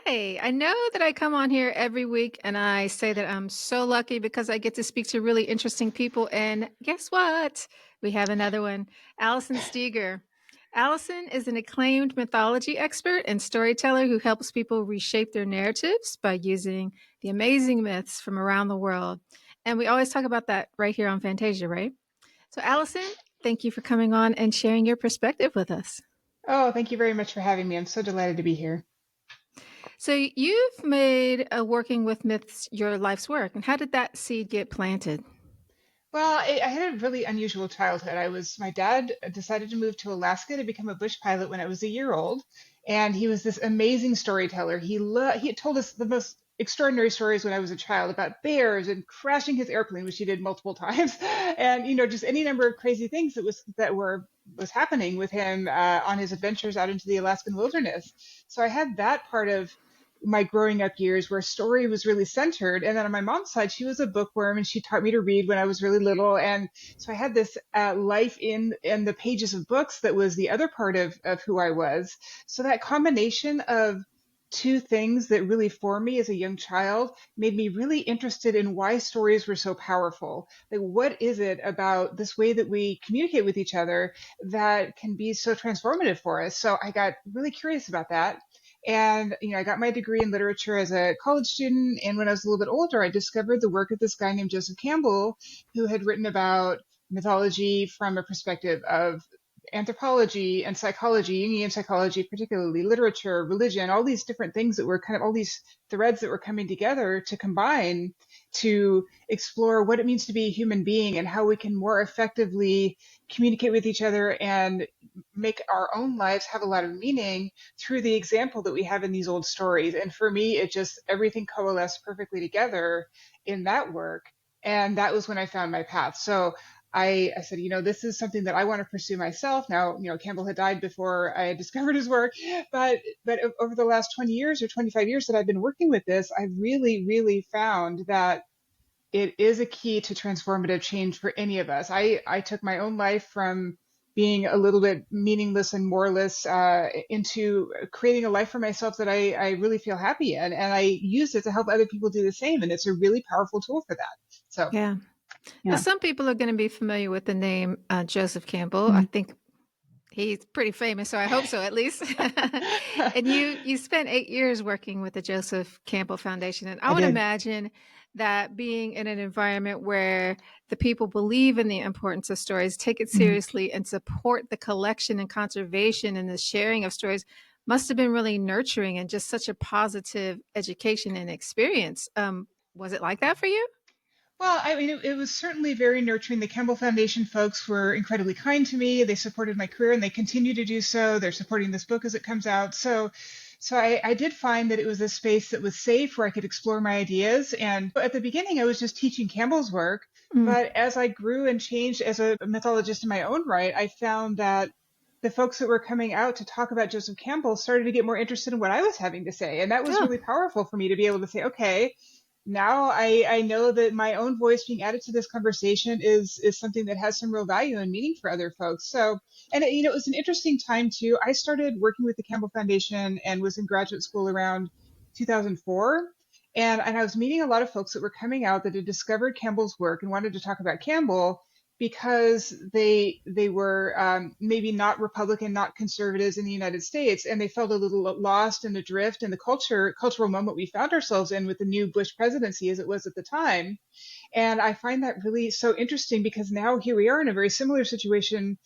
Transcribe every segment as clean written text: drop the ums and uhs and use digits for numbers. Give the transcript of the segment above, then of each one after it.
Hi. I know that I come on here every week and I say that I'm so lucky because I get to speak to really interesting people. And guess what? We have another one, Allison Stieger. Allison is an acclaimed mythology expert and storyteller who helps people reshape their narratives by using the amazing myths from around the world. And we always talk about that right here on Fantasia, right? So, Allison, thank you for coming on and sharing your perspective with us. Oh, thank you very much for having me. I'm so delighted to be here. So you've made working with myths your life's work. And how did that seed get planted? Well, I had a really unusual childhood. My dad decided to move to Alaska to become a bush pilot when I was a year old, and he was this amazing storyteller. He had told us the most extraordinary stories when I was a child about bears and crashing his airplane, which he did multiple times, and just any number of crazy things that was happening with him on his adventures out into the Alaskan wilderness. So I had that part of my growing up years where story was really centered. And then on my mom's side, she was a bookworm and she taught me to read when I was really little. And so I had this life in the pages of books that was the other part of who I was. So that combination of two things that really formed me as a young child made me really interested in why stories were so powerful. Like, what is it about this way that we communicate with each other that can be so transformative for us? So I got really curious about that. And, I got my degree in literature as a college student. And when I was a little bit older, I discovered the work of this guy named Joseph Campbell, who had written about mythology from a perspective of anthropology and psychology, Jungian psychology, particularly literature, religion, all these different things that were kind of all these threads that were coming together to combine to explore what it means to be a human being and how we can more effectively communicate with each other and make our own lives have a lot of meaning through the example that we have in these old stories. And for me, it just everything coalesced perfectly together in that work. And that was when I found my path. So I said, this is something that I want to pursue myself. Now, Campbell had died before I had discovered his work, but over the last 20 years or 25 years that I've been working with this, I really, really found that it is a key to transformative change for any of us. I took my own life from being a little bit meaningless and moreless into creating a life for myself that I really feel happy in. And I use it to help other people do the same. And it's a really powerful tool for that. So, Yeah. Now, yeah. some people are going to be familiar with the name Joseph Campbell. I Mhm. think he's pretty famous, so I hope so at least. And you spent 8 years working with the Joseph Campbell Foundation, and I I would did. imagine that being in an environment where the people believe in the importance of stories, take it Mhm. seriously, and support the collection and conservation and the sharing of stories must have been really nurturing and just such a positive education and experience. Was it like that for you? Well, I mean, it was certainly very nurturing. The Campbell Foundation folks were incredibly kind to me. They supported my career and they continue to do so. They're supporting this book as it comes out. So I did find that it was a space that was safe where I could explore my ideas. And at the beginning, I was just teaching Campbell's work. Mm. But as I grew and changed as a mythologist in my own right, I found that the folks that were coming out to talk about Joseph Campbell started to get more interested in what I was having to say. And that was Oh, really powerful for me to be able to say, okay, now I know that my own voice being added to this conversation is something that has some real value and meaning for other folks. So, and it was an interesting time too. I started working with the Campbell Foundation and was in graduate school around 2004. And I was meeting a lot of folks that were coming out that had discovered Campbell's work and wanted to talk about Campbell because they were maybe not Republican, not conservatives in the United States, and they felt a little lost and adrift in the cultural moment we found ourselves in with the new Bush presidency as it was at the time. And I find that really so interesting because now here we are in a very similar situation,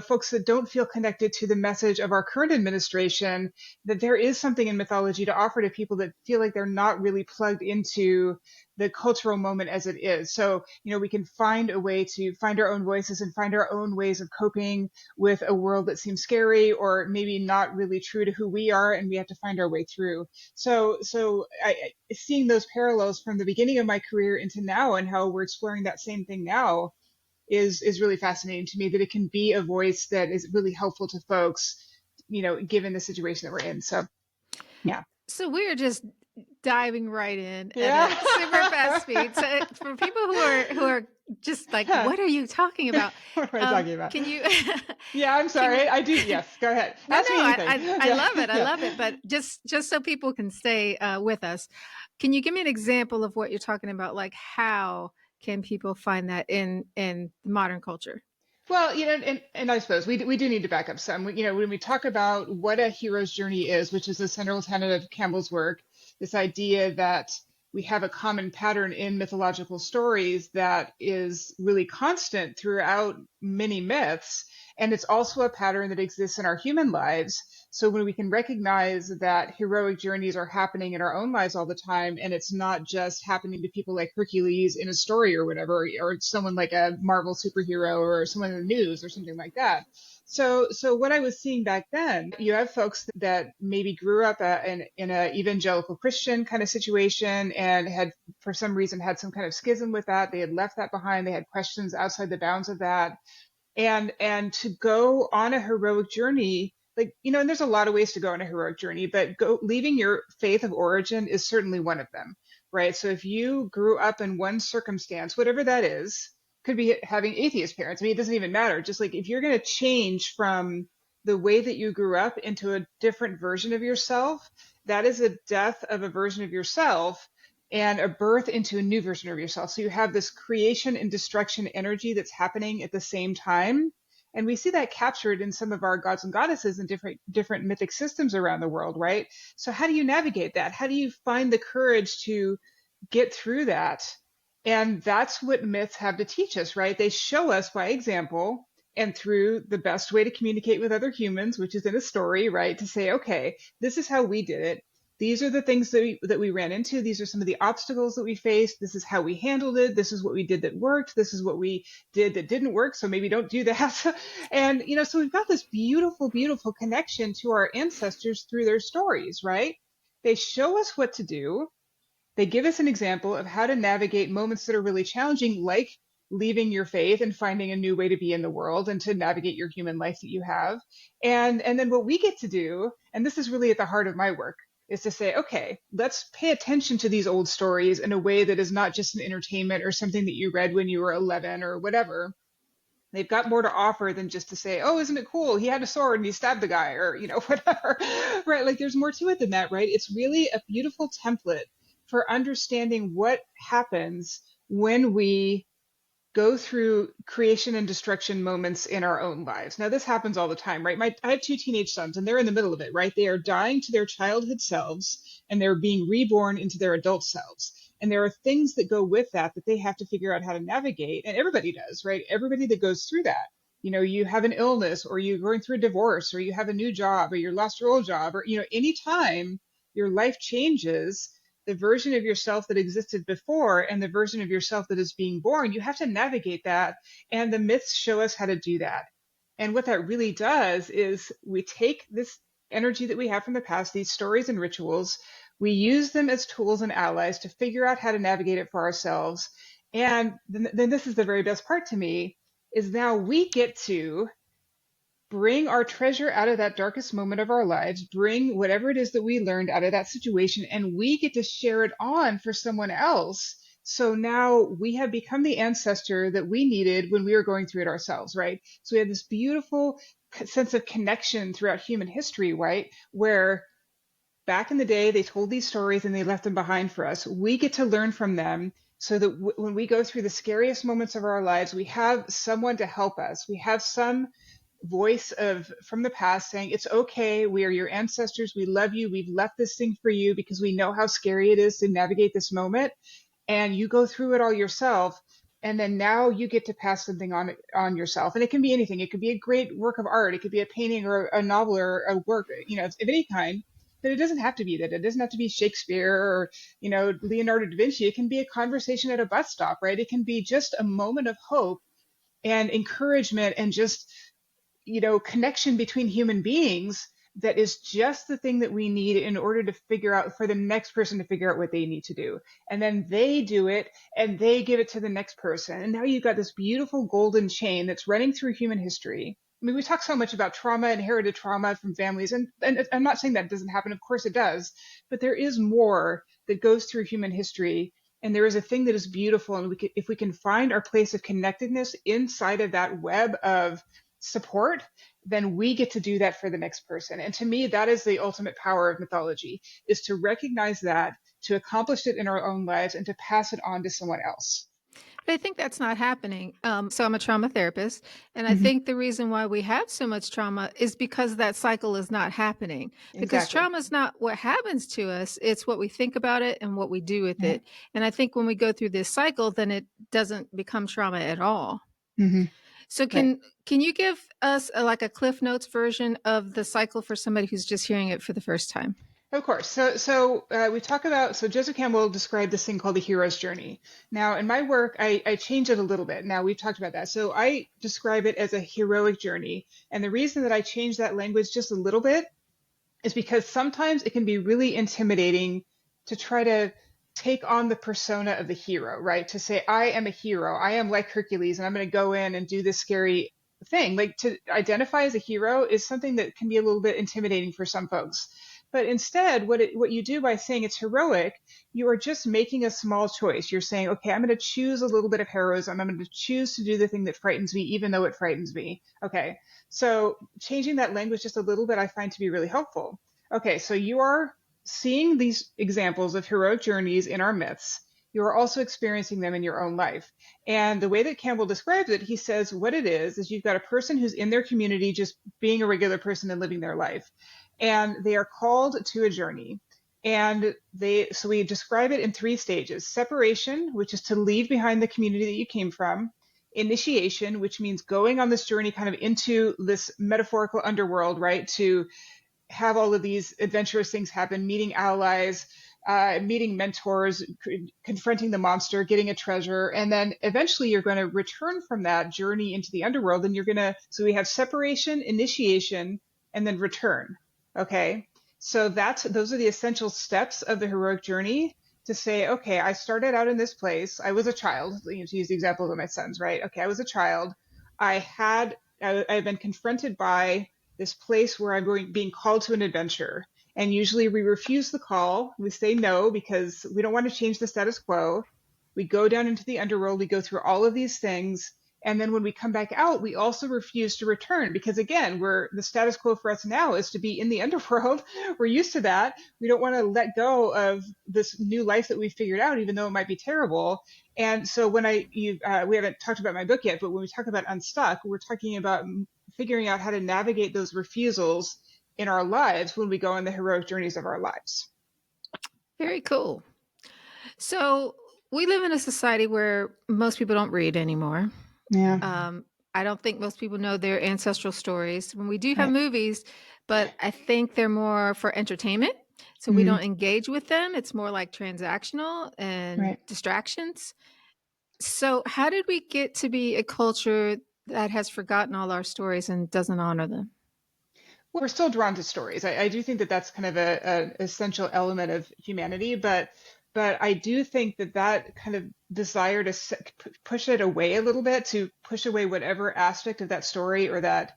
folks that don't feel connected to the message of our current administration, that there is something in mythology to offer to people that feel like they're not really plugged into the cultural moment as it is. So, we can find a way to find our own voices and find our own ways of coping with a world that seems scary or maybe not really true to who we are, and we have to find our way through. So seeing those parallels from the beginning of my career into now and how we're exploring that same thing now is really fascinating to me, that it can be a voice that is really helpful to folks, given the situation that we're in. So yeah. so we're just diving right in at Yeah. a super fast speed. So for people who are just like, Huh. what are you talking about? What am I talking about? Can you Yeah, I'm can sorry. you I do. Yes, go ahead. No, Ask no, me anything. I Yeah, love it. I yeah. love it. But just so people can stay with us, can you give me an example of what you're talking about? Like, how can people find that in modern culture? Well, and I suppose we do need to back up some. When we talk about what a hero's journey is, which is a central tenet of Campbell's work, this idea that we have a common pattern in mythological stories that is really constant throughout many myths, and it's also a pattern that exists in our human lives. So when we can recognize that heroic journeys are happening in our own lives all the time, and it's not just happening to people like Hercules in a story or whatever, or someone like a Marvel superhero or someone in the news or something like that. So what I was seeing back then, you have folks that maybe grew up in a evangelical Christian kind of situation and had, for some reason, had some kind of schism with that. They had left that behind. They had questions outside the bounds of that, and to go on a heroic journey, like, and there's a lot of ways to go on a heroic journey, but leaving your faith of origin is certainly one of them, right? So if you grew up in one circumstance, whatever that is, could be having atheist parents. I mean, it doesn't even matter. Just like if you're going to change from the way that you grew up into a different version of yourself, that is a death of a version of yourself and a birth into a new version of yourself. So you have this creation and destruction energy that's happening at the same time. And we see that captured in some of our gods and goddesses in different mythic systems around the world, right? So how do you navigate that? How do you find the courage to get through that? And that's what myths have to teach us, right? They show us by example and through the best way to communicate with other humans, which is in a story, right? To say, okay, this is how we did it. These are the things that we ran into. These are some of the obstacles that we faced. This is how we handled it. This is what we did that worked. This is what we did that didn't work. So maybe don't do that. And, so we've got this beautiful, beautiful connection to our ancestors through their stories, right? They show us what to do. They give us an example of how to navigate moments that are really challenging, like leaving your faith and finding a new way to be in the world and to navigate your human life that you have. And then what we get to do, and this is really at the heart of my work, is to say, okay, let's pay attention to these old stories in a way that is not just an entertainment or something that you read when you were 11 or whatever. They've got more to offer than just to say, oh, isn't it cool? He had a sword and he stabbed the guy, or, whatever, right? Like there's more to it than that, right? It's really a beautiful template for understanding what happens when we go through creation and destruction moments in our own lives. Now, this happens all the time, right? I have two teenage sons, and they're in the middle of it, right? They are dying to their childhood selves, and they're being reborn into their adult selves. And there are things that go with that they have to figure out how to navigate. And everybody does, right? Everybody that goes through that. You have an illness, or you're going through a divorce, or you have a new job, or you lost your old job, or, anytime your life changes, the version of yourself that existed before and the version of yourself that is being born, you have to navigate that. And the myths show us how to do that. And what that really does is we take this energy that we have from the past, these stories and rituals, we use them as tools and allies to figure out how to navigate it for ourselves. And then this is the very best part to me, is now we get to bring our treasure out of that darkest moment of our lives, bring whatever it is that we learned out of that situation, and we get to share it on for someone else. So now we have become the ancestor that we needed when we were going through it ourselves, right? So we have this beautiful sense of connection throughout human history, right? Where back in the day, they told these stories and they left them behind for us. We get to learn from them so that when we go through the scariest moments of our lives, we have someone to help us. We have some voice of from the past saying, it's okay, we are your ancestors, we love you, we've left this thing for you because we know how scary it is to navigate this moment, and you go through it all yourself, and then now you get to pass something on yourself. And it can be anything. It could be a great work of art, it could be a painting or a novel or a work, of any kind. But it doesn't have to be that. It doesn't have to be Shakespeare or, Leonardo da Vinci. It can be a conversation at a bus stop, right? It can be just a moment of hope and encouragement and just connection between human beings that is just the thing that we need in order to figure out for the next person to figure out what they need to do. And then they do it and they give it to the next person. And now you've got this beautiful golden chain that's running through human history. I mean, we talk so much about trauma, inherited trauma from families, and I'm not saying that doesn't happen. Of course it does, but there is more that goes through human history And there is a thing that is beautiful, and if we can find our place of connectedness inside of that web of support, then we get to do that for the next person. And to me, that is the ultimate power of mythology, is to recognize that, to accomplish it in our own lives, and to pass it on to someone else. But I think that's not happening. So I'm a trauma therapist, and I Hmm. think the reason why we have so much trauma is because that cycle is not happening. Because Exactly. trauma is not what happens to us; it's what we think about it and what we do with Right. it. And I think when we go through this cycle, then it doesn't become trauma at all. Hmm. So Right. can you give us like a Cliff Notes version of the cycle for somebody who's just hearing it for the first time? Of course. So we talk about, so Joseph Campbell described this thing called the hero's journey. Now, in my work, I change it a little bit. Now, we've talked about that. So I describe it as a heroic journey. And the reason that I change that language just a little bit is because sometimes it can be really intimidating to try to take on the persona of the hero, right? To say, I am a hero, I am like Hercules, and I'm going to go in and do this scary thing. Like, to identify as a hero is something that can be a little bit intimidating for some folks. But instead, what you do by saying it's heroic, you are just making a small choice. You're saying, okay, I'm going to choose a little bit of heroism. I'm going to choose to do the thing that frightens me, even though it frightens me. Okay, so changing that language just a little bit, I find to be really helpful. Okay, so you are seeing these examples of heroic journeys in our myths. You are also experiencing them in your own life. And the way that Campbell describes it, he says what it is you've got a person who's in their community just being a regular person and living their life. And they are called to a journey. And so we describe it in three stages: separation, which is to leave behind the community that you came from; initiation, which means going on this journey kind of into this metaphorical underworld, right? To have all of these adventurous things happen, meeting allies, meeting mentors, confronting the monster, getting a treasure, and then eventually you're going to return from that journey into the underworld, and you're going to, so we have separation, initiation, and then return. Okay, so those are the essential steps of the heroic journey, to say, okay, I started out in this place. I was a child, to use the example of my sons, right? Okay, I was a child. I've been confronted by this place where being called to an adventure. And usually we refuse the call. We say no because we don't want to change the status quo. We go down into the underworld. We go through all of these things. And then when we come back out, we also refuse to return because, again, the status quo for us now is to be in the underworld. We're used to that. We don't want to let go of this new life that we figured out, even though it might be terrible. And so we haven't talked about my book yet, but when we talk about Unstuck, we're talking about figuring out how to navigate those refusals in our lives when we go on the heroic journeys of our lives. Very cool. So we live in a society where most people don't read anymore. Yeah, Um, I don't think most people know their ancestral stories. When we do have right. movies, but I think they're more for entertainment. So we Mm-hmm. don't engage with them. It's more like transactional and Right. distractions. So, how did we get to be a culture that has forgotten all our stories and doesn't honor them? Well, we're still drawn to stories. I do think that that's kind of an essential element of humanity, but I do think that that kind of desire to push it away a little bit, to push away whatever aspect of that story or that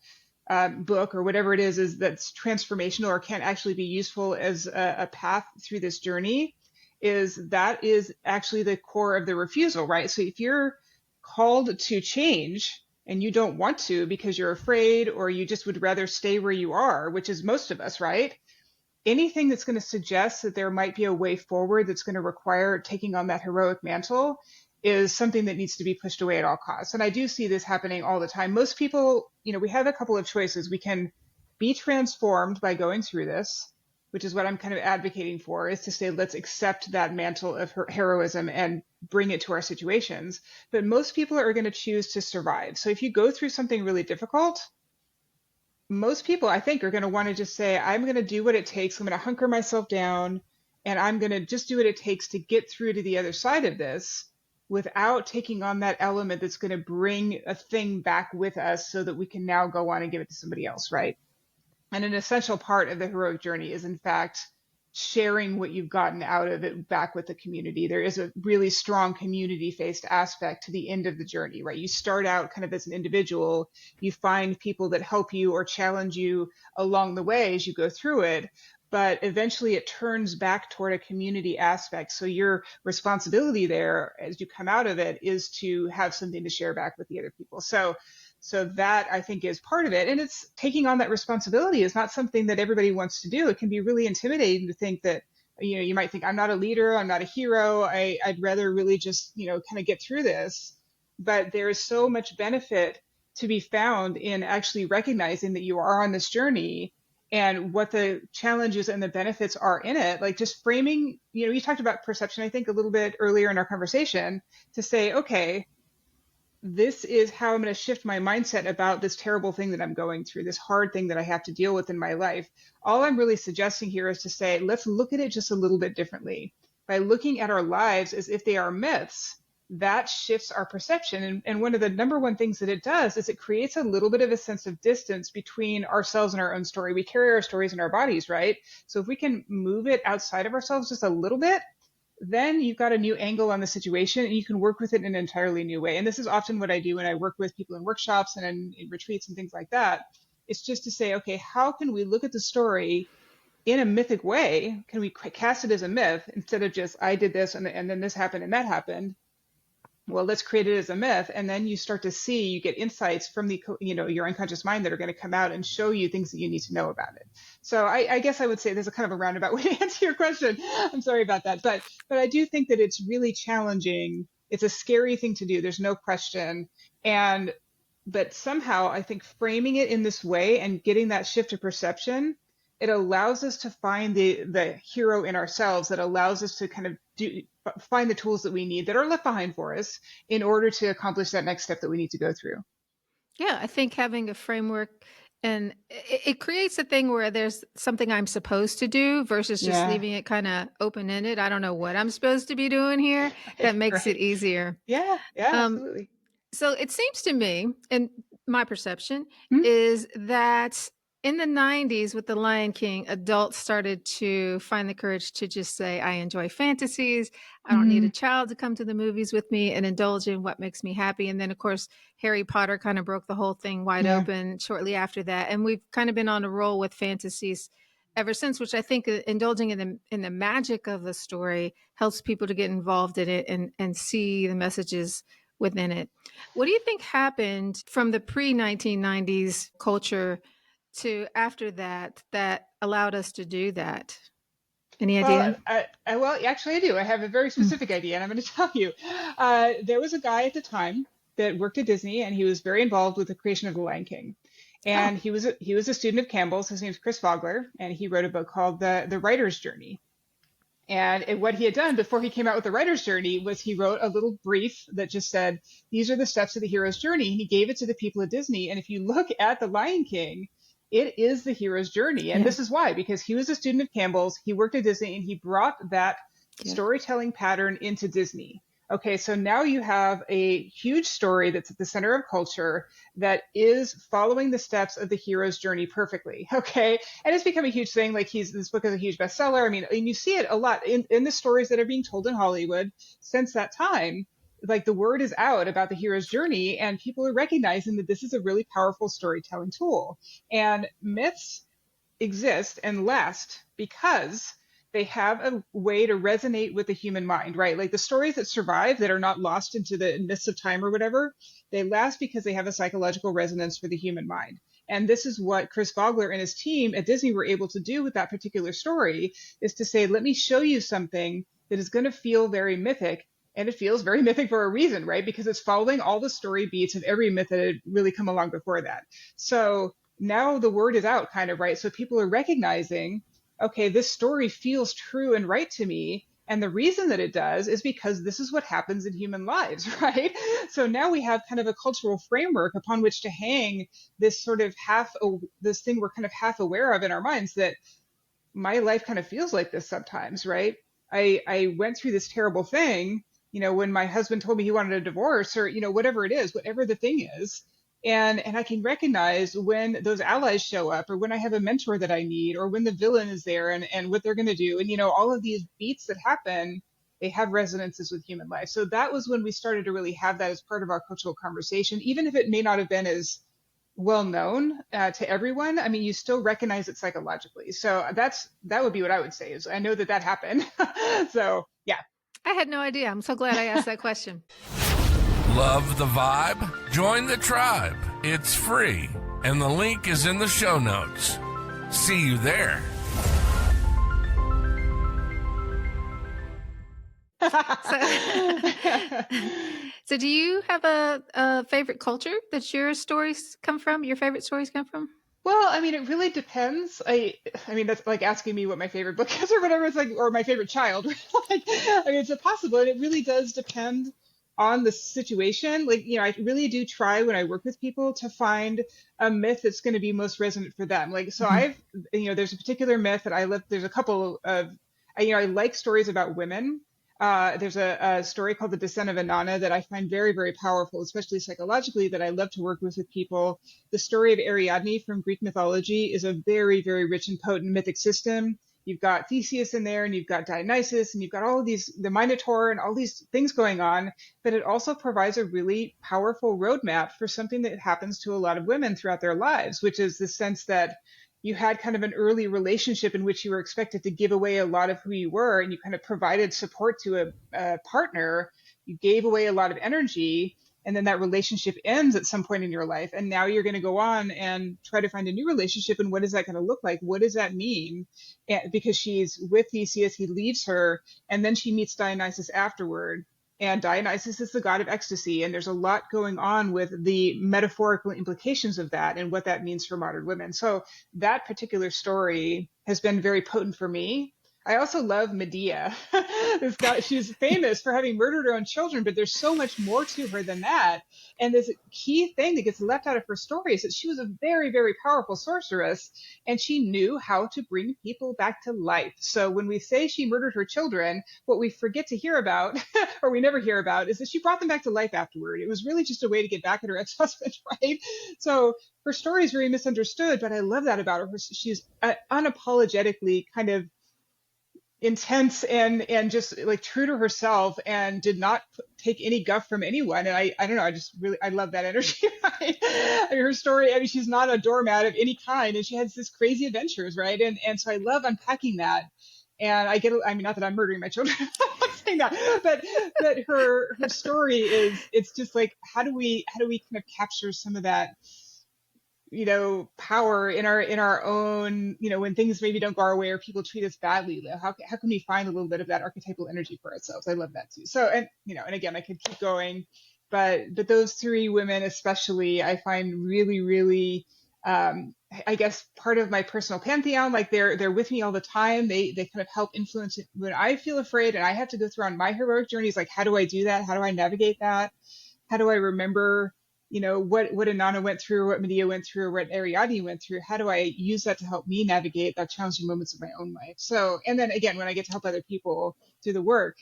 book or whatever it is that's transformational or can't actually be useful as a path through this journey, that is actually the core of the refusal, right? So if you're called to change and you don't want to because you're afraid or you just would rather stay where you are, which is most of us, right? Anything that's going to suggest that there might be a way forward that's going to require taking on that heroic mantle is something that needs to be pushed away at all costs. And I do see this happening all the time. Most people, we have a couple of choices. We can be transformed by going through this, which is what I'm kind of advocating for, is to say, let's accept that mantle of heroism and bring it to our situations. But most people are going to choose to survive. So if you go through something really difficult, most people, I think, are going to want to just say, I'm going to do what it takes. I'm going to hunker myself down and I'm going to just do what it takes to get through to the other side of this without taking on that element that's going to bring a thing back with us so that we can now go on and give it to somebody else, right? And an essential part of the heroic journey is, in fact, sharing what you've gotten out of it back with the community. There is a really strong community-based aspect to the end of the journey, right? You start out kind of as an individual, you find people that help you or challenge you along the way as you go through it. but eventually it turns back toward a community aspect. So your responsibility there as you come out of it is to have something to share back with the other people. So that I think is part of it. And it's taking on that responsibility is not something that everybody wants to do. It can be really intimidating to think that, you might think, I'm not a leader, I'm not a hero. I'd rather really just, kind of get through this. But there is so much benefit to be found in actually recognizing that you are on this journey and what the challenges and the benefits are in it. Like just framing, you talked about perception, I think, a little bit earlier in our conversation, to say, okay, this is how I'm going to shift my mindset about this terrible thing that I'm going through, this hard thing that I have to deal with in my life. All I'm really suggesting here is to say, let's look at it just a little bit differently. By looking at our lives as if they are myths, that shifts our perception. And one of the number one things that it does is it creates a little bit of a sense of distance between ourselves and our own story. We carry our stories in our bodies, right? So if we can move it outside of ourselves just a little bit, then you've got a new angle on the situation and you can work with it in an entirely new way. And this is often what I do when I work with people in workshops and in retreats and things like that. It's just to say, okay, how can we look at the story in a mythic way? Can we cast it as a myth instead of just, I did this and then this happened and that happened? Well, let's create it as a myth. And then you start to see, you get insights from your unconscious mind that are going to come out and show you things that you need to know about it. So I guess I would say there's a kind of a roundabout way to answer your question. I'm sorry about that. But I do think that it's really challenging. It's a scary thing to do. There's no question. But somehow I think framing it in this way and getting that shift of perception, it allows us to find the hero in ourselves, that allows us to kind of find the tools that we need that are left behind for us in order to accomplish that next step that we need to go through. Yeah, I think having a framework and it creates a thing where there's something I'm supposed to do versus just Yeah. leaving it kind of open ended. I don't know what I'm supposed to be doing here. That Right. makes it Right. easier. Yeah. Yeah. Um, Absolutely. So it seems to me, and my perception Hmm. is that in the 90s with The Lion King, adults started to find the courage to just say, I enjoy fantasies. I don't need a Mm, child to come to the movies with me and indulge in what makes me happy. And then, of course, Harry Potter kind of broke the whole thing wide yeah. open shortly after that. And we've kind of been on a roll with fantasies ever since, which I think indulging in the magic of the story helps people to get involved in it and see the messages within it. What do you think happened from the pre 1990s culture to after that that allowed us to do that? Any idea? Well, actually, I do. I have a very Mm. specific idea, and I'm going to tell you. There was a guy at the time that worked at Disney, and he was very involved with the creation of The Lion King. Oh, And he was a student of Campbell's. His name's Chris Vogler, and he wrote a book called The Writer's Journey. And what he had done before he came out with The Writer's Journey was he wrote a little brief that just said, these are the steps of the hero's journey. And he gave it to the people at Disney. And if you look at The Lion King, it is the hero's journey. And yeah, this is why, because he was a student of Campbell's, he worked at Disney, and he brought that yeah, storytelling pattern into Disney. Okay, so now you have a huge story that's at the center of culture that is following the steps of the hero's journey perfectly. Okay, and it's become a huge thing. Like this book is a huge bestseller. I mean, and you see it a lot in the stories that are being told in Hollywood since that time. Like the word is out about the hero's journey, and people are recognizing that this is a really powerful storytelling tool. And myths exist and last because they have a way to resonate with the human mind, right? Like the stories that survive that are not lost into the mists of time or whatever, they last because they have a psychological resonance for the human mind. And this is what Chris Vogler and his team at Disney were able to do with that particular story, is to say, let me show you something that is going to feel very mythic. And it feels very mythic for a reason, right? Because it's following all the story beats of every myth that had really come along before that. So now the word is out, kind of, right? So people are recognizing, okay, this story feels true and right to me. And the reason that it does is because this is what happens in human lives, right? So now we have kind of a cultural framework upon which to hang this sort of this thing we're kind of half aware of in our minds, that my life kind of feels like this sometimes, right? I went through this terrible thing, when my husband told me he wanted a divorce, or, whatever it is, whatever the thing is. And I can recognize when those allies show up, or when I have a mentor that I need, or when the villain is there and what they're going to do. And, all of these beats that happen, they have resonances with human life. So that was when we started to really have that as part of our cultural conversation, even if it may not have been as well known to everyone, I mean, you still recognize it psychologically. So that would be what I would say is I know that that happened. So yeah. I had no idea. I'm so glad I asked that question. Love the vibe? Join the tribe. It's free, and the link is in the show notes. See you there. So do you have a favorite culture that your stories come from? Your favorite stories come from? Well, I mean, it really depends. I mean, that's like asking me what my favorite book is or whatever. It's like, or my favorite child. Like, I mean, it's impossible, and it really does depend on the situation. Like, I really do try when I work with people to find a myth that's going to be most resonant for them. Like, so Mhm. there's a particular myth that I love. There's a couple of, I like stories about women. There's a story called The Descent of Inanna that I find very, very powerful, especially psychologically, that I love to work with people. The story of Ariadne from Greek mythology is a very, very rich and potent mythic system. You've got Theseus in there, and you've got Dionysus, and you've got all of these, the Minotaur, and all these things going on. But it also provides a really powerful roadmap for something that happens to a lot of women throughout their lives, which is the sense that you had kind of an early relationship in which you were expected to give away a lot of who you were, and you kind of provided support to a partner. You gave away a lot of energy, and then that relationship ends at some point in your life. And now you're going to go on and try to find a new relationship. And what is that going to look like? What does that mean? And because she's with Theseus, he leaves her, and then she meets Dionysus afterward. And Dionysus is the god of ecstasy, and there's a lot going on with the metaphorical implications of that and what that means for modern women. So that particular story has been very potent for me. I also love Medea. She's famous for having murdered her own children, but there's so much more to her than that. And this key thing that gets left out of her story is that she was a very, very powerful sorceress, and she knew how to bring people back to life. So when we say she murdered her children, what we forget to hear about, or we never hear about, is that she brought them back to life afterward. It was really just a way to get back at her ex-husband, right? So her story is very misunderstood, but I love that about her. She's unapologetically kind of intense and just like true to herself, and did not take any guff from anyone. And I don't know, I just really, I love that energy. Right? I mean, her story, I mean, she's not a doormat of any kind, and she has this crazy adventures, right? And so I love unpacking that. And I mean, not that I'm murdering my children, I'm not saying that, but her story is, it's just like, how do we kind of capture some of that, power in our own, when things maybe don't go our way or people treat us badly. How can we find a little bit of that archetypal energy for ourselves? I love that too. So, and again, I could keep going, but those three women especially, I find really, really, I guess part of my personal pantheon. Like they're with me all the time. They kind of help influence it when I feel afraid and I have to go through on my heroic journeys. Like, how do I do that? How do I navigate that? How do I remember, what Inanna went through, what Medea went through, what Ariadne went through? How do I use that to help me navigate that challenging moments of my own life? So, and then again, when I get to help other people through the work,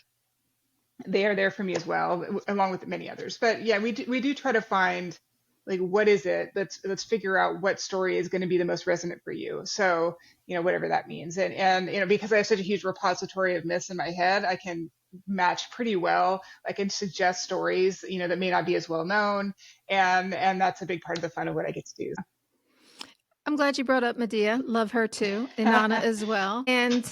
they are there for me as well, along with many others. But yeah, we do try to find, like, what is it? Let's figure out what story is going to be the most resonant for you. So, whatever that means. And because I have such a huge repository of myths in my head, I can match pretty well. I can suggest stories, that may not be as well known. And that's a big part of the fun of what I get to do. I'm glad you brought up Medea. Love her too. Inanna as well. And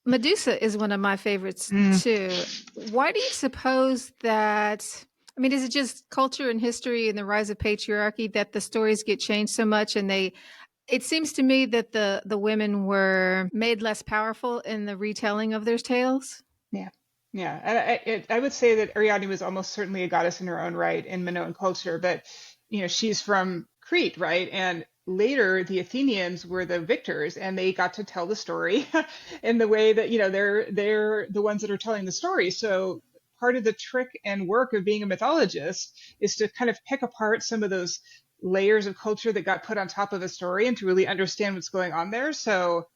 Medusa is one of my favorites Mm. too. Why do you suppose that? I mean, is it just culture and history and the rise of patriarchy that the stories get changed so much, and it seems to me that the women were made less powerful in the retelling of their tales. Yeah. Yeah. And I would say that Ariadne was almost certainly a goddess in her own right in Minoan culture, but, she's from Crete, right? And later the Athenians were the victors, and they got to tell the story in the way that, they're the ones that are telling the story. So part of the trick and work of being a mythologist is to kind of pick apart some of those layers of culture that got put on top of a story and to really understand what's going on there. So,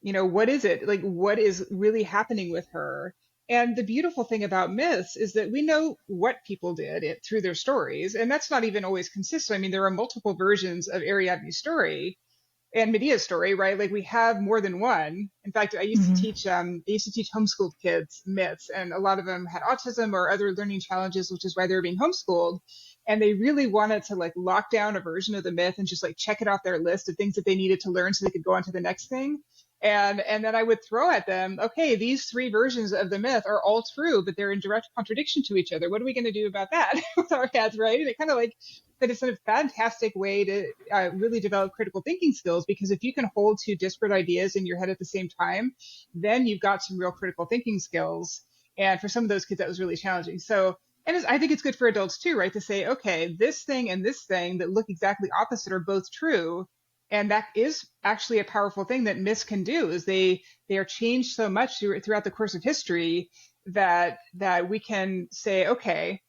what is it? Like, what is really happening with her? And the beautiful thing about myths is that we know what people did through their stories, and that's not even always consistent. I mean, there are multiple versions of Ariadne's story and Medea's story, right? Like, we have more than one. In fact, I used to teach homeschooled kids myths, and a lot of them had autism or other learning challenges, which is why they were being homeschooled. and they really wanted to like lock down a version of the myth and just like check it off their list of things that they needed to learn so they could go on to the next thing. And then I would throw at them, okay, these three versions of the myth are all true, but they're in direct contradiction to each other. What are we going to do about that with our heads, right? And it kind of like that is a fantastic way to really develop critical thinking skills, because if you can hold two disparate ideas in your head at the same time, then you've got some real critical thinking skills. And for some of those kids, that was really challenging. So, and I think it's good for adults too, right? To say, okay, this thing and this thing that look exactly opposite are both true. And that is actually a powerful thing that myths can do, is they are changed so much throughout the course of history that we can say, okay,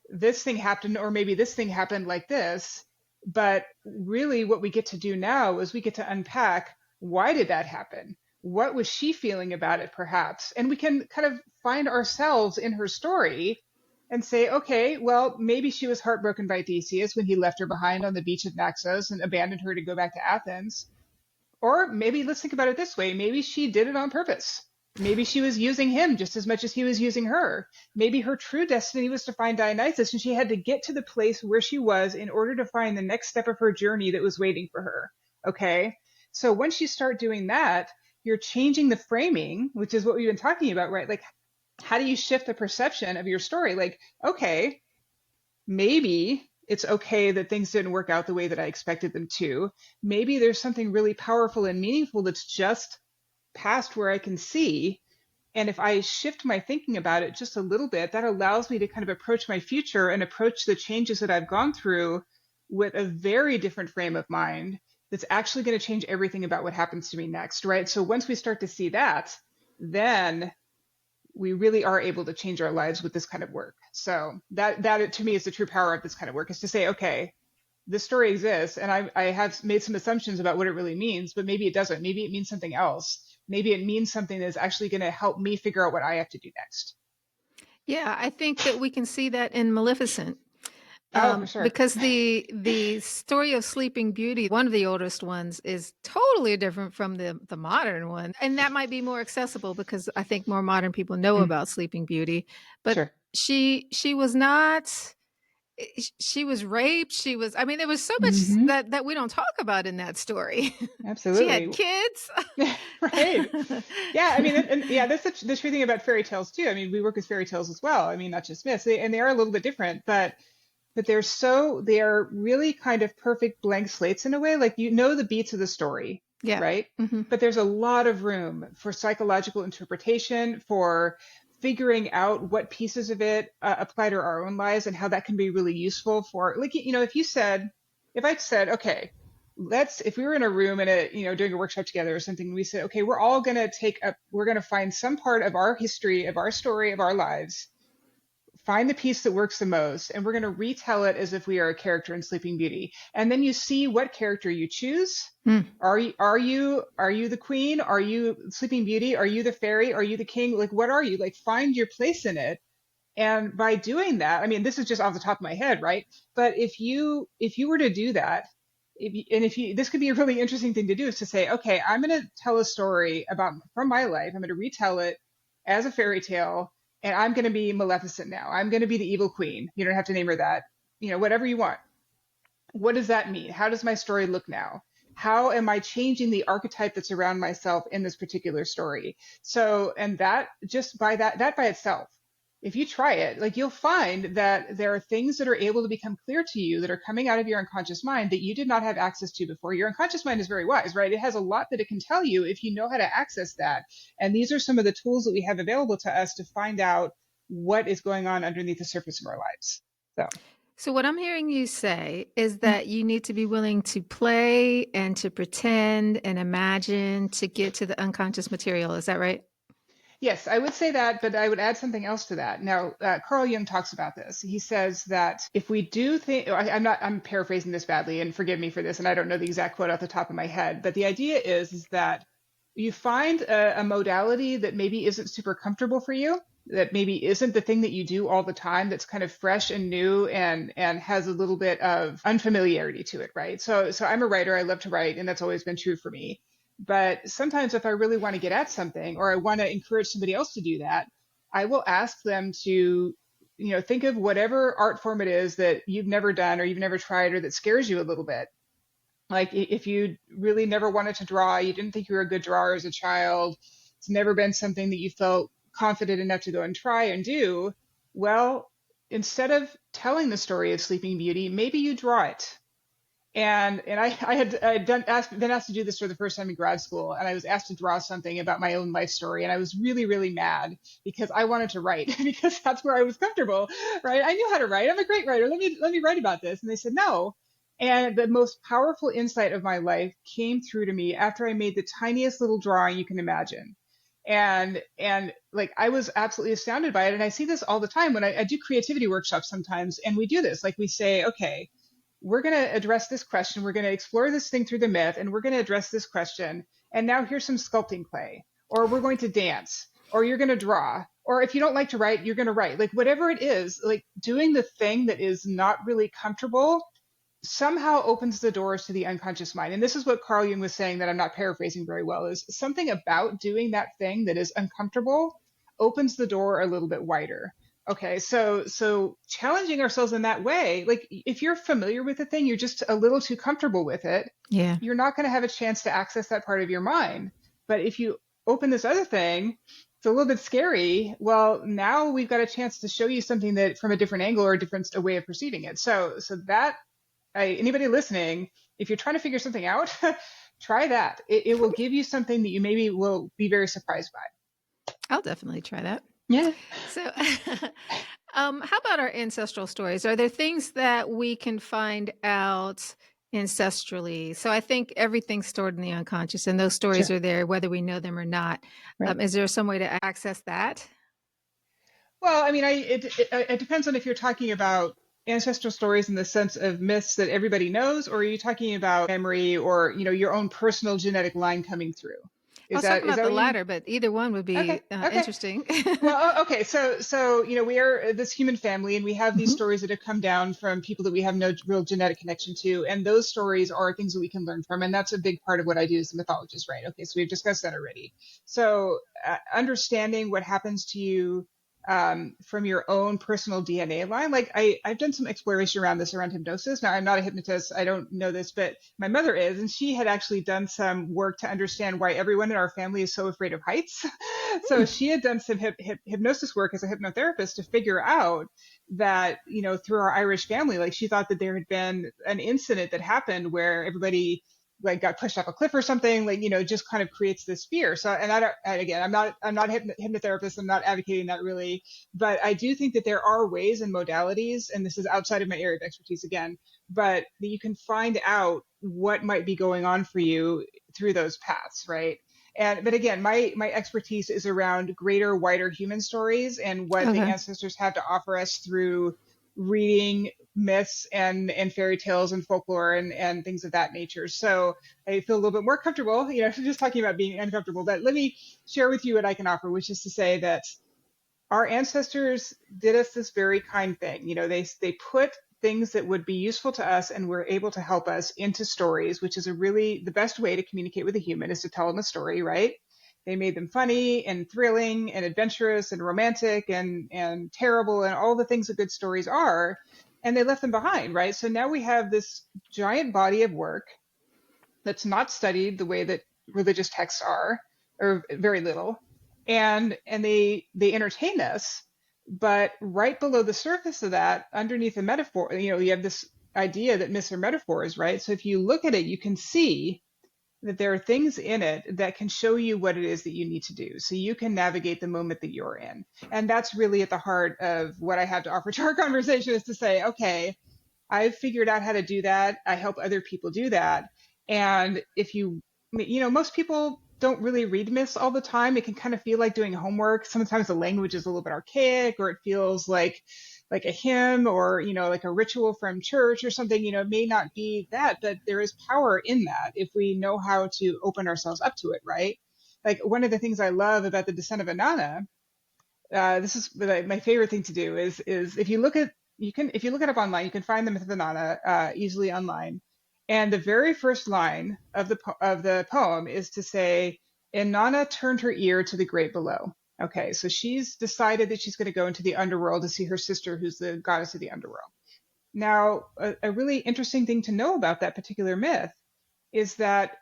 this thing happened, or maybe this thing happened like this. But really what we get to do now is we get to unpack, why did that happen? What was she feeling about it, perhaps? And we can kind of find ourselves in her story and say, okay, well, maybe she was heartbroken by Theseus when he left her behind on the beach of Naxos and abandoned her to go back to Athens. Or maybe let's think about it this way. Maybe she did it on purpose. Maybe she was using him just as much as he was using her. Maybe her true destiny was to find Dionysus, and she had to get to the place where she was in order to find the next step of her journey that was waiting for her. Okay? So once you start doing that, you're changing the framing, which is what we've been talking about, right? Like, how do you shift the perception of your story? Like, okay, maybe it's okay that things didn't work out the way that I expected them to. Maybe there's something really powerful and meaningful that's just past where I can see. And if I shift my thinking about it just a little bit, that allows me to kind of approach my future and approach the changes that I've gone through with a very different frame of mind that's actually going to change everything about what happens to me next, right? So once we start to see that, then we really are able to change our lives with this kind of work. So that to me is the true power of this kind of work, is to say, okay, this story exists, and I have made some assumptions about what it really means, but maybe it doesn't. Maybe it means something else. Maybe it means something that's actually going to help me figure out what I have to do next. Yeah, I think that we can see that in Maleficent. Oh, for sure. Because the story of Sleeping Beauty, one of the oldest ones, is totally different from the modern one, and that might be more accessible because I think more modern people know Mm, about Sleeping Beauty. But sure. she was not. She was raped. She was. I mean, there was so much Hmm. that we don't talk about in that story. She had Absolutely. kids. Right. Yeah. I mean, and yeah, that's the true thing about fairy tales too. I mean, we work with fairy tales as well. I mean, not just myths, and they are a little bit different, but they are really kind of perfect blank slates in a way. Like, you know, the beats of the story, Yeah. right? Hmm. But there's a lot of room for psychological interpretation, for figuring out what pieces of it apply to our own lives and how that can be really useful for, like, you know, if I said, okay, if we were in a room and doing a workshop together or something, we said, okay, we're going to find some part of our history, of our story, of our lives, find the piece that works the most, and we're going to retell it as if we are a character in Sleeping Beauty. And then you see what character you choose. Mm. Are you the queen? Are you Sleeping Beauty? Are you the fairy? Are you the king? Like, what are you? Like, find your place in it. And by doing that, I mean, this is just off the top of my head, right? But if you were to do that, this could be a really interesting thing to do, is to say, okay, I'm going to tell a story from my life. I'm going to retell it as a fairy tale, and I'm going to be Maleficent now. I'm going to be the evil queen. You don't have to name her that. Whatever you want. What does that mean? How does my story look now? How am I changing the archetype that's around myself in this particular story? So, and that just by that by itself, if you try it, like, you'll find that there are things that are able to become clear to you that are coming out of your unconscious mind that you did not have access to before. Your unconscious mind is very wise, right? It has a lot that it can tell you if you know how to access that. And these are some of the tools that we have available to us to find out what is going on underneath the surface of our lives. So what I'm hearing you say is Mm. that you need to be willing to play and to pretend and imagine to get to the unconscious material. Is that right? Yes, I would say that, but I would add something else to that. Now, Carl Jung talks about this. He says that if we do think, I'm paraphrasing this badly, and forgive me for this, and I don't know the exact quote off the top of my head, but the idea is that you find a modality that maybe isn't super comfortable for you, that maybe isn't the thing that you do all the time, that's kind of fresh and new and has a little bit of unfamiliarity to it, right? So I'm a writer. I love to write, and that's always been true for me. But sometimes if I really want to get at something, or I want to encourage somebody else to do that, I will ask them to think of whatever art form it is that you've never done or you've never tried or that scares you a little bit. Like if you really never wanted to draw, you didn't think you were a good drawer as a child, it's never been something that you felt confident enough to go and try and do. Well, instead of telling the story of Sleeping Beauty, maybe you draw it. And I had been asked to do this for the first time in grad school, and I was asked to draw something about my own life story, and I was really, really mad because I wanted to write because that's where I was comfortable, right? I knew how to write. I'm a great writer. Let me write about this. And they said no. And the most powerful insight of my life came through to me after I made the tiniest little drawing you can imagine. And like I was absolutely astounded by it. And I see this all the time when I do creativity workshops sometimes, and we do this. Like we say, okay, we're going to address this question. We're going to explore this thing through the myth, and we're going to address this question. And now here's some sculpting clay, or we're going to dance, or you're going to draw, or if you don't like to write, you're going to write. Like whatever it is, like doing the thing that is not really comfortable somehow opens the doors to the unconscious mind. And this is what Carl Jung was saying that I'm not paraphrasing very well, is something about doing that thing that is uncomfortable opens the door a little bit wider. Okay, so challenging ourselves in that way, like if you're familiar with a thing, you're just a little too comfortable with it, Yeah. you're not going to have a chance to access that part of your mind. But if you open this other thing, it's a little bit scary. Well, now we've got a chance to show you something that from a different angle or a way of perceiving it. So that anybody listening, if you're trying to figure something out, try that. It will give you something that you maybe will be very surprised by. I'll definitely try that. Yeah. So, how about our ancestral stories? Are there things that we can find out ancestrally? So I think everything's stored in the unconscious, and those stories Sure. are there whether we know them or not. Right. Is there some way to access that? Well, I mean, it depends on if you're talking about ancestral stories in the sense of myths that everybody knows, or are you talking about memory or, your own personal genetic line coming through? I was Is talking that about the what you mean? latter, but either one would be Okay. Okay. interesting. Well, okay. So, we are this human family, and we have these Mhm. stories that have come down from people that we have no real genetic connection to. And those stories are things that we can learn from. And that's a big part of what I do as a mythologist, right? Okay. So we've discussed that already. So understanding what happens to you from your own personal DNA line. Like I've done some exploration around this around hypnosis. Now I'm not a hypnotist. I don't know this, but my mother is, and she had actually done some work to understand why everyone in our family is so afraid of heights. So she had done some hypnosis work as a hypnotherapist to figure out that, through our Irish family, like she thought that there had been an incident that happened where everybody like got pushed off a cliff or something, like, just kind of creates this fear. So, and again, I'm not a hypnotherapist. I'm not advocating that really, but I do think that there are ways and modalities, and this is outside of my area of expertise again, but that you can find out what might be going on for you through those paths, right? But again, my expertise is around greater, wider human stories and what the Okay. ancestors have to offer us through reading myths and fairy tales and folklore and things of that nature. So I feel a little bit more comfortable, just talking about being uncomfortable. But let me share with you what I can offer, which is to say that our ancestors did us this very kind thing. They put things that would be useful to us and were able to help us into stories, which is the best way to communicate with a human is to tell them a story, right? They made them funny and thrilling and adventurous and romantic and terrible and all the things that good stories are. And they left them behind, right? So now we have this giant body of work that's not studied the way that religious texts are, or very little. And they entertain us, but right below the surface of that, underneath the metaphor, you have this idea that myths are metaphors, right? So if you look at it, you can see that there are things in it that can show you what it is that you need to do so you can navigate the moment that you're in. And that's really at the heart of what I have to offer to our conversation, is to say, okay, I've figured out how to do that. I help other people do that. And if most people don't really read myths all the time. It can kind of feel like doing homework. Sometimes the language is a little bit archaic, or it feels like a hymn, or like a ritual from church or something. It may not be that, but there is power in that if we know how to open ourselves up to it, right? Like one of the things I love about the descent of Inanna, this is my favorite thing to do is if you look it up online, you can find the myth of Inanna easily online. And the very first line of the poem is to say, Inanna turned her ear to the great below. Okay, so she's decided that she's going to go into the underworld to see her sister, who's the goddess of the underworld. Now, a really interesting thing to know about that particular myth is that,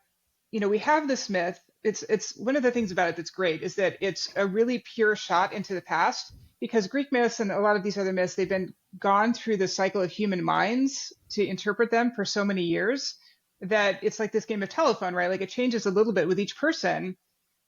we have this myth. It's one of the things about it that's great is that it's a really pure shot into the past, because Greek myths and a lot of these other myths, they've been gone through the cycle of human minds to interpret them for so many years that it's like this game of telephone, right? Like it changes a little bit with each person,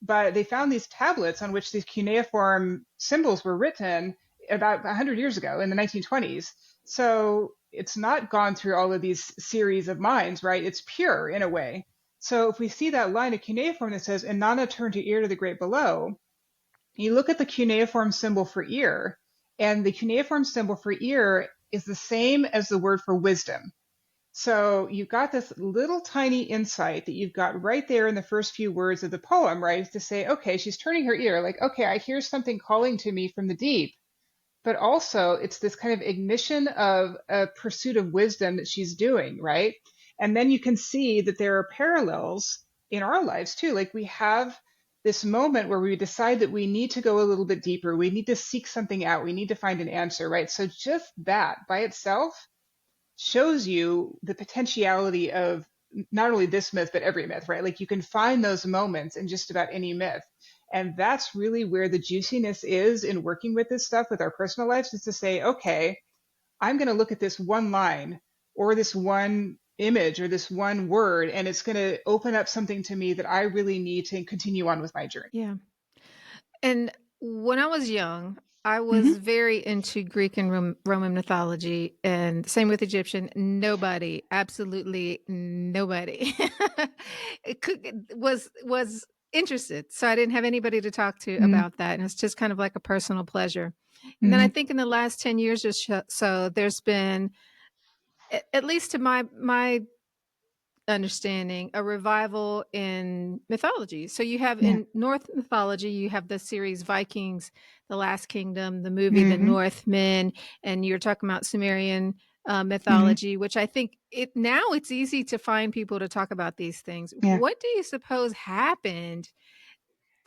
but they found these tablets on which these cuneiform symbols were written about 100 years ago in the 1920s. So it's not gone through all of these series of minds, right? It's pure in a way. So if we see that line of cuneiform that says, "And Nana turned her ear to the great below," you look at the cuneiform symbol for ear, and the cuneiform symbol for ear is the same as the word for wisdom. So you've got this little tiny insight that you've got right there in the first few words of the poem, right? To say, okay, she's turning her ear, like, okay, I hear something calling to me from the deep. But also, it's this kind of ignition of a pursuit of wisdom that she's doing, right? And then you can see that there are parallels in our lives too. Like we have this moment where we decide that we need to go a little bit deeper. We need to seek something out. We need to find an answer, right? So just that by itself shows you the potentiality of not only this myth, but every myth, right? Like you can find those moments in just about any myth. And that's really where the juiciness is in working with this stuff with our personal lives, is to say, okay, I'm going to look at this one line or this one image or this one word, and it's going to open up something to me that I really need to continue on with my journey. Yeah. And when I was young, I was Mm-hmm. very into Greek and Roman mythology, and same with Egyptian. Nobody, absolutely nobody, was interested. So I didn't have anybody to talk to about that, and it's just kind of like a personal pleasure. And then I Mm-hmm. think in the last 10 years or so, there's been, at least to my understanding, a revival in mythology. So you have Yeah. in North mythology, you have the series Vikings, The Last Kingdom, the movie The Mm-hmm. Northmen, and you're talking about Sumerian Mm-hmm. mythology, which I think now it's easy to find people to talk about these things. Yeah. What do you suppose happened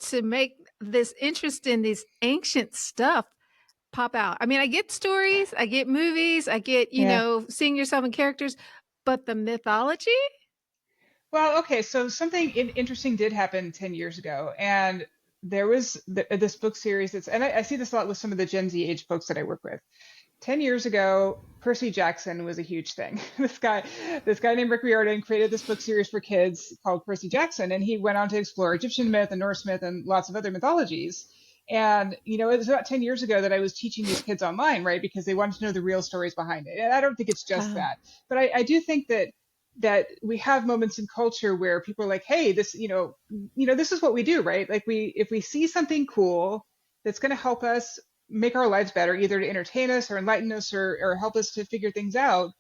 to make this interest in this ancient stuff pop out? I mean, I get stories, I get movies, I get, Yeah. seeing yourself in characters, but the mythology? Well, okay, so something interesting did happen 10 years ago, and there was this book series that's, and I see this a lot with some of the Gen Z age folks that I work with. 10 years ago, Percy Jackson was a huge thing. This guy named Rick Riordan created this book series for kids called Percy Jackson, and he went on to explore Egyptian myth and Norse myth and lots of other mythologies. And, it was about 10 years ago that I was teaching these kids online, right? Because they wanted to know the real stories behind it. And I don't think it's just Oh, that. But I do think that we have moments in culture where people are like, hey, this, this is what we do, right? Like if we see something cool that's going to help us make our lives better, either to entertain us or enlighten us or help us to figure things out,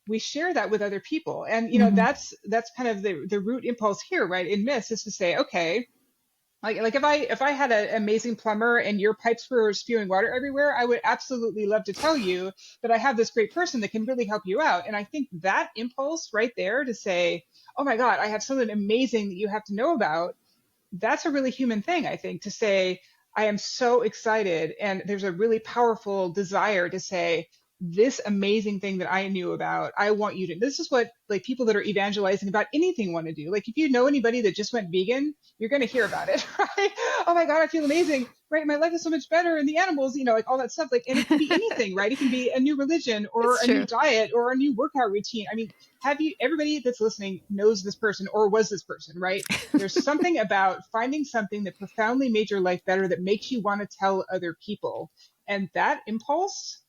we share that with other people. And that's kind of the root impulse here, right? In myths is to say, okay, like if I had an amazing plumber and your pipes were spewing water everywhere, I would absolutely love to tell you that I have this great person that can really help you out. And I think that impulse right there to say, oh my God, I have something amazing that you have to know about, that's a really human thing, I think, to say, I am so excited. And there's a really powerful desire to say, this amazing thing that I knew about, I want you to. This is what like people that are evangelizing about anything want to do. Like if you know anybody that just went vegan, you're going to hear about it, right? Oh my God, I feel amazing, right? My life is so much better, and the animals, like all that stuff. Like, and it can be anything, right? It can be a new religion or it's a new true. diet or a new workout routine. I mean, everybody that's listening knows this person or was this person, right? There's something about finding something that profoundly made your life better that makes you want to tell other people. And that impulse,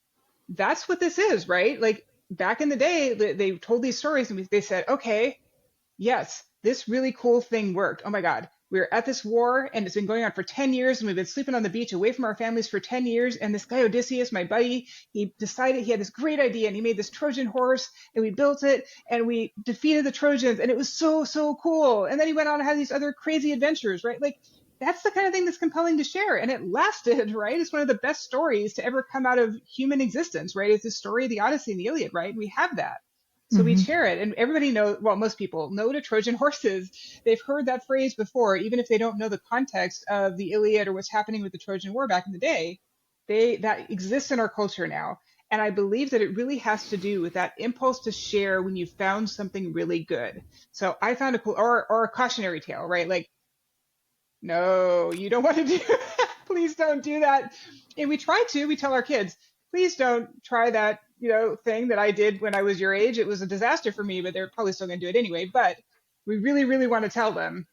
that's what this is, right? Like back in the day, they told these stories and they said, okay, yes, this really cool thing worked. Oh my God, we were at this war and it's been going on for 10 years and we've been sleeping on the beach away from our families for 10 years. And this guy, Odysseus, my buddy, he decided he had this great idea and he made this Trojan horse and we built it and we defeated the Trojans and it was so, so cool. And then he went on and had these other crazy adventures, right? Like that's the kind of thing that's compelling to share. And it lasted, right? It's one of the best stories to ever come out of human existence, right? It's the story of the Odyssey and the Iliad, right? We have that. So we Hmm. share it, and everybody knows, well, most people know what a Trojan horse is. They've heard that phrase before, even if they don't know the context of the Iliad or what's happening with the Trojan War back in the day. That exists in our culture now. And I believe that it really has to do with that impulse to share when you found something really good. So I found a cool, or a cautionary tale, right? Like, no, you don't want to do that. Please don't do that. And we tell our kids, please don't try that, thing that I did when I was your age. It was a disaster for me, but they're probably still going to do it anyway. But we really, really want to tell them,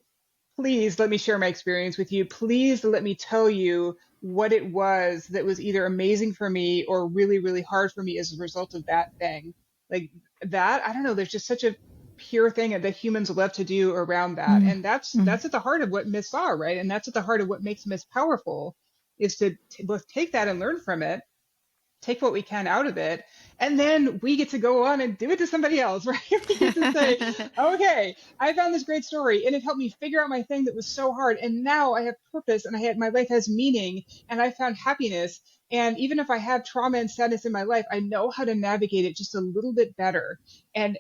please let me share my experience with you. Please let me tell you what it was that was either amazing for me or really, really hard for me as a result of that thing. Like that, I don't know, there's just such a pure thing that humans love to do around that. And Mm-hmm. that's at the heart of what myths are, right? And that's at the heart of what makes myths powerful is to both take that and learn from it, take what we can out of it, and then we get to go on and do it to somebody else, right? We get to say, okay, I found this great story and it helped me figure out my thing that was so hard, and now I have purpose and my life has meaning and I found happiness. And even if I have trauma and sadness in my life, I know how to navigate it just a little bit better. And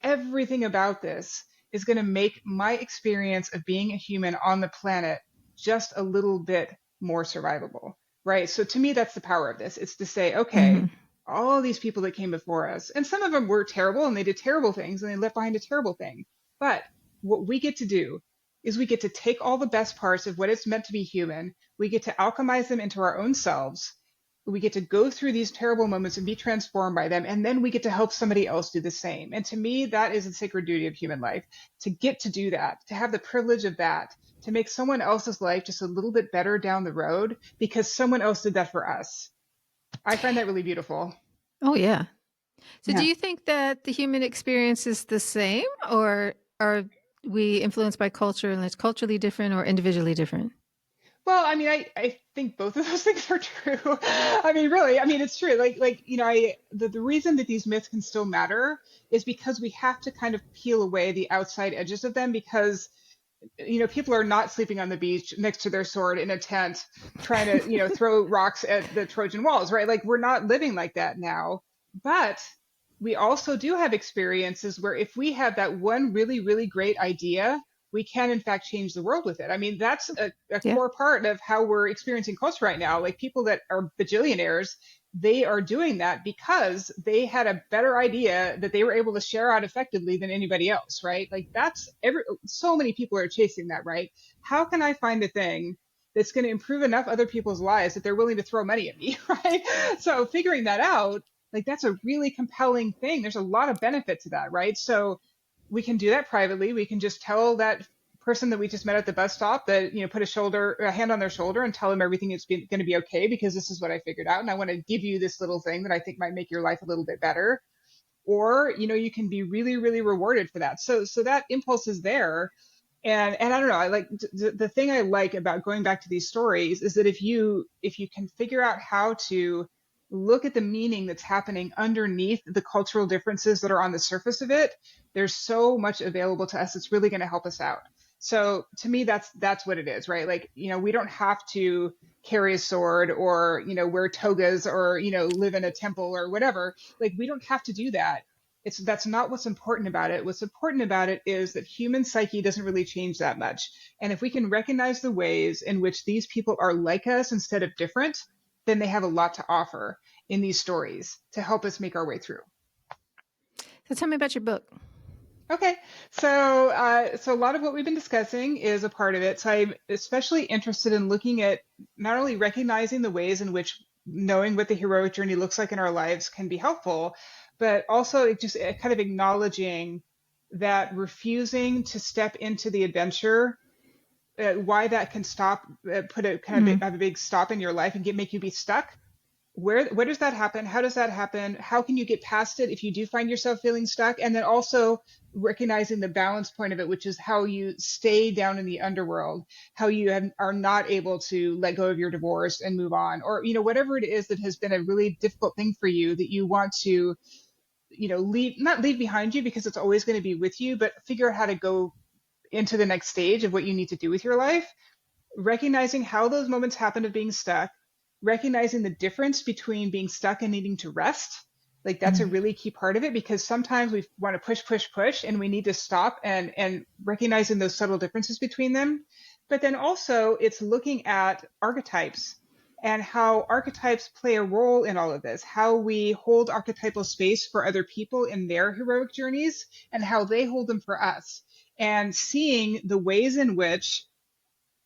everything about this is going to make my experience of being a human on the planet just a little bit more survivable, right? So to me, that's the power of this. It's to say, Hmm. okay, all these people that came before us, and some of them were terrible and they did terrible things and they left behind a terrible thing. But what we get to do is we get to take all the best parts of what it's meant to be human, we get to alchemize them into our own selves, we get to go through these terrible moments and be transformed by them, and then we get to help somebody else do the same. And to me, that is a sacred duty of human life, to get to do that, to have the privilege of that, to make someone else's life just a little bit better down the road because someone else did that for us. I find that really beautiful. Oh, yeah. So, do Yeah. you think that the human experience is the same, or are we influenced by culture and it's culturally different or individually different? Well, I mean, I think both of those things are true. I mean, really, I mean, it's true. The reason that these myths can still matter is because we have to kind of peel away the outside edges of them because people are not sleeping on the beach next to their sword in a tent trying to, throw rocks at the Trojan walls, right? Like we're not living like that now. But we also do have experiences where if we have that one really, really great idea, we can in fact change the world with it. I mean, that's a Yeah. core part of how we're experiencing culture right now. Like people that are bajillionaires, they are doing that because they had a better idea that they were able to share out effectively than anybody else, right? Like so many people are chasing that, right? How can I find a thing that's going to improve enough other people's lives that they're willing to throw money at me, right? So figuring that out, like that's a really compelling thing. There's a lot of benefit to that, right? So we can do that privately. We can just tell that person that we just met at the bus stop that, put a hand on their shoulder and tell them everything is going to be okay because this is what I figured out. And I want to give you this little thing that I think might make your life a little bit better. Or, you can be really, really rewarded for that. So that impulse is there. And I don't know, I like the thing I like about going back to these stories is that if you can figure out how to look at the meaning that's happening underneath the cultural differences that are on the surface of it, there's so much available to us. It's really going to help us out. So to me, that's what it is, right? Like, we don't have to carry a sword or, wear togas or, live in a temple or whatever. Like, we don't have to do that. That's not what's important about it. What's important about it is that human psyche doesn't really change that much. And if we can recognize the ways in which these people are like us instead of different, then they have a lot to offer in these stories to help us make our way through. So, tell me about your book. Okay, so a lot of what we've been discussing is a part of it. So I'm especially interested in looking at not only recognizing the ways in which knowing what the heroic journey looks like in our lives can be helpful, but also just kind of acknowledging that refusing to step into the adventure, why that can stop, put a kind of Mm. have a big stop in your life and make you be stuck. Where does that happen? How does that happen? How can you get past it if you do find yourself feeling stuck? And then also recognizing the balance point of it, which is how you stay down in the underworld, how you are not able to let go of your divorce and move on, or whatever it is that has been a really difficult thing for you that you want to leave, not leave behind you because it's always going to be with you, but figure out how to go into the next stage of what you need to do with your life, recognizing how those moments happen of being stuck, recognizing the difference between being stuck and needing to rest, Like that's a really key part of it, because sometimes we want to push, and we need to stop and recognizing those subtle differences between them. But then also it's looking at archetypes and how archetypes play a role in all of this, how we hold archetypal space for other people in their heroic journeys and how they hold them for us, and seeing the ways in which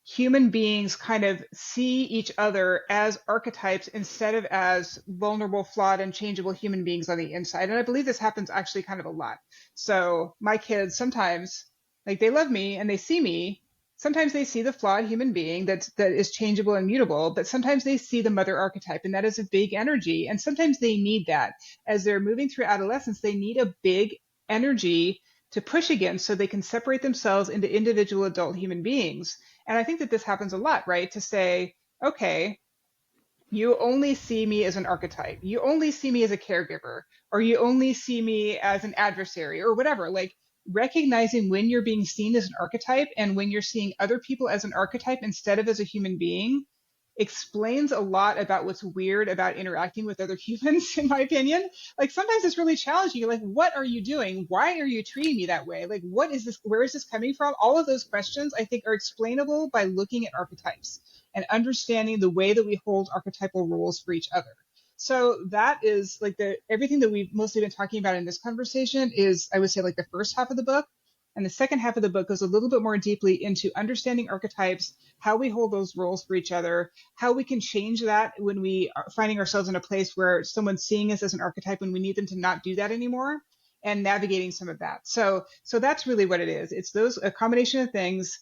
human beings kind of see each other as archetypes instead of as vulnerable, flawed, and changeable human beings on the inside. And I believe this happens actually kind of a lot. So my kids sometimes, like, they love me and they see me. Sometimes they see the flawed human being that is changeable and mutable, but sometimes they see the mother archetype, and that is a big energy. And sometimes they need that as they're moving through adolescence. They need a big energy to push against so they can separate themselves into individual adult human beings. And I think that this happens a lot, right? To say, okay, you only see me as an archetype. You only see me as a caregiver, or you only see me as an adversary, or whatever. Like, recognizing when you're being seen as an archetype and when you're seeing other people as an archetype instead of as a human being explains a lot about what's weird about interacting with other humans, in my opinion. Like, sometimes it's really challenging. You're like, what are you doing? Why are you treating me that way? Like, what is this? Where is this coming from? All of those questions, I think, are explainable by looking at archetypes and understanding the way that we hold archetypal roles for each other. So that is like everything that we've mostly been talking about in this conversation is, I would say, like the first half of the book. And the second half of the book goes a little bit more deeply into understanding archetypes, how we hold those roles for each other, how we can change that when we are finding ourselves in a place where someone's seeing us as an archetype when we need them to not do that anymore, and navigating some of that. So that's really what it is. It's a combination of things,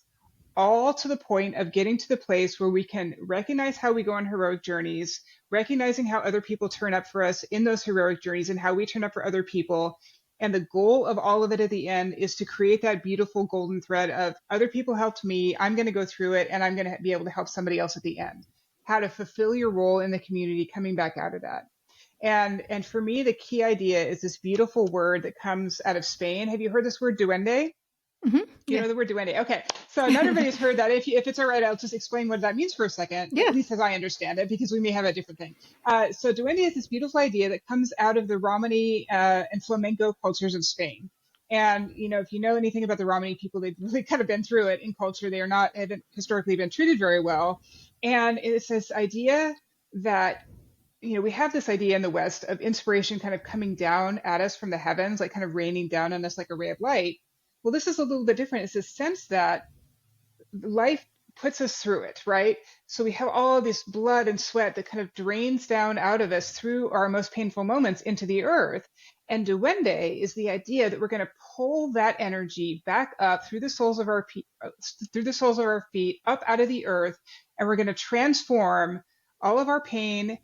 all to the point of getting to the place where we can recognize how we go on heroic journeys, recognizing how other people turn up for us in those heroic journeys and how we turn up for other people. And the goal of all of it at the end is to create that beautiful golden thread of other people helped me, I'm going to go through it, and I'm going to be able to help somebody else at the end. How to fulfill your role in the community coming back out of that. And for me, the key idea is this beautiful word that comes out of Spain. Have you heard this word, duende? Mm-hmm. You Yeah. know the word duende. Okay, so not everybody's heard that. If it's all right, I'll just explain what that means for a second, Yeah. at least as I understand it, because we may have a different thing. So duende is this beautiful idea that comes out of the Romani and flamenco cultures of Spain. And if you know anything about the Romani people, they've really kind of been through it in culture. They haven't historically been treated very well. And it's this idea that we have this idea in the West of inspiration kind of coming down at us from the heavens, like kind of raining down on us like a ray of light. Well, this is a little bit different. It's this sense that life puts us through it, right? So we have all this blood and sweat that kind of drains down out of us through our most painful moments into the earth. And duende is the idea that we're going to pull that energy back up through the soles of our feet, up out of the earth, and we're going to transform all of our pain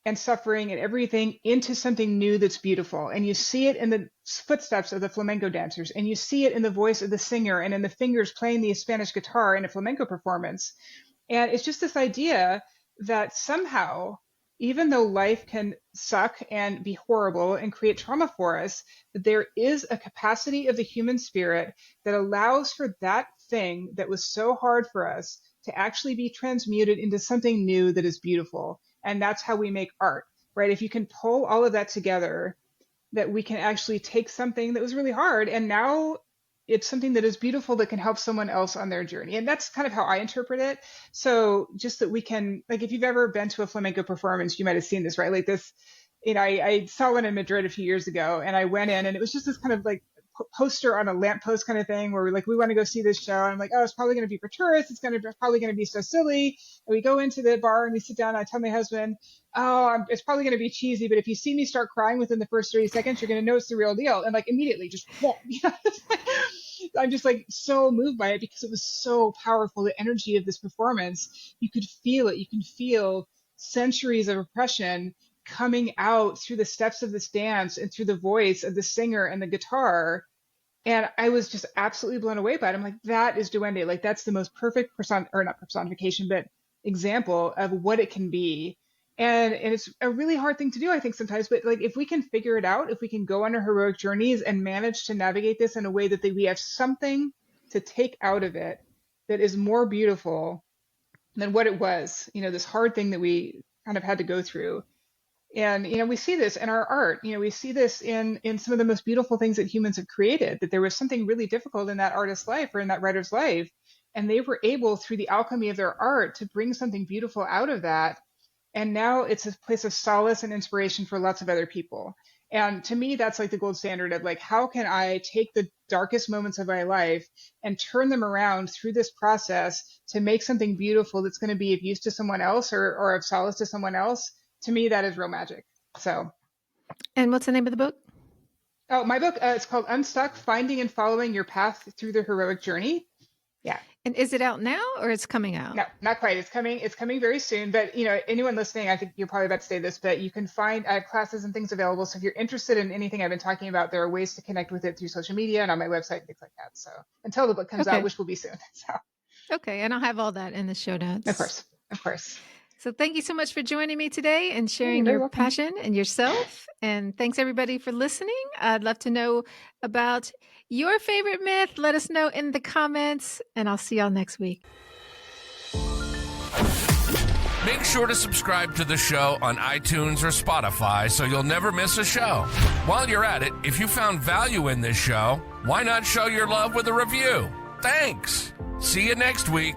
and suffering and everything into something new that's beautiful. And you see it in the footsteps of the flamenco dancers, and you see it in the voice of the singer and in the fingers playing the Spanish guitar in a flamenco performance. And it's just this idea that somehow, even though life can suck and be horrible and create trauma for us, that there is a capacity of the human spirit that allows for that thing that was so hard for us to actually be transmuted into something new that is beautiful. And that's how we make art, right? If you can pull all of that together, that we can actually take something that was really hard and now it's something that is beautiful that can help someone else on their journey. And that's kind of how I interpret it. So just that we can, like, if you've ever been to a flamenco performance, you might have seen this, right? Like this, I saw one in Madrid a few years ago, and I went in and it was just this kind of like poster on a lamppost kind of thing where we're like, we want to go see this show. And I'm like, oh, it's probably going to be for tourists. Probably going to be so silly. And we go into the bar and we sit down and I tell my husband, oh, it's probably going to be cheesy, but if you see me start crying within the first 30 seconds, you're going to know it's the real deal. And like immediately just, I'm just like so moved by it because it was so powerful. The energy of this performance, you could feel it. You can feel centuries of oppression coming out through the steps of this dance and through the voice of the singer and the guitar. And I was just absolutely blown away by it. I'm like, that is duende. Like that's the most perfect not personification, but example of what it can be. And it's a really hard thing to do, I think, sometimes. But like, if we can figure it out, if we can go on our heroic journeys and manage to navigate this in a way that we have something to take out of it that is more beautiful than what it was, this hard thing that we kind of had to go through, And, we see this in our art. We see this in some of the most beautiful things that humans have created, that there was something really difficult in that artist's life or in that writer's life. And they were able, through the alchemy of their art, to bring something beautiful out of that. And now it's a place of solace and inspiration for lots of other people. And to me, that's like the gold standard of like, how can I take the darkest moments of my life and turn them around through this process to make something beautiful that's going to be of use to someone else or of solace to someone else? To me, that is real magic. So. And what's the name of the book? Oh, my book, it's called Unstuck, Finding and Following Your Path Through the Heroic Journey. Yeah. And is it out now or it's coming out? No, not quite. It's coming very soon. But anyone listening, I think you're probably about to say this, but you can find classes and things available. So if you're interested in anything I've been talking about, there are ways to connect with it through social media and on my website, things like that. So until the book comes out, which will be soon. So. Okay, and I'll have all that in the show notes. Of course. So thank you so much for joining me today and sharing your passion and yourself. And thanks everybody for listening. I'd love to know about your favorite myth. Let us know in the comments, and I'll see y'all next week. Make sure to subscribe to the show on iTunes or Spotify so you'll never miss a show. While you're at it, if you found value in this show, why not show your love with a review? Thanks. See you next week.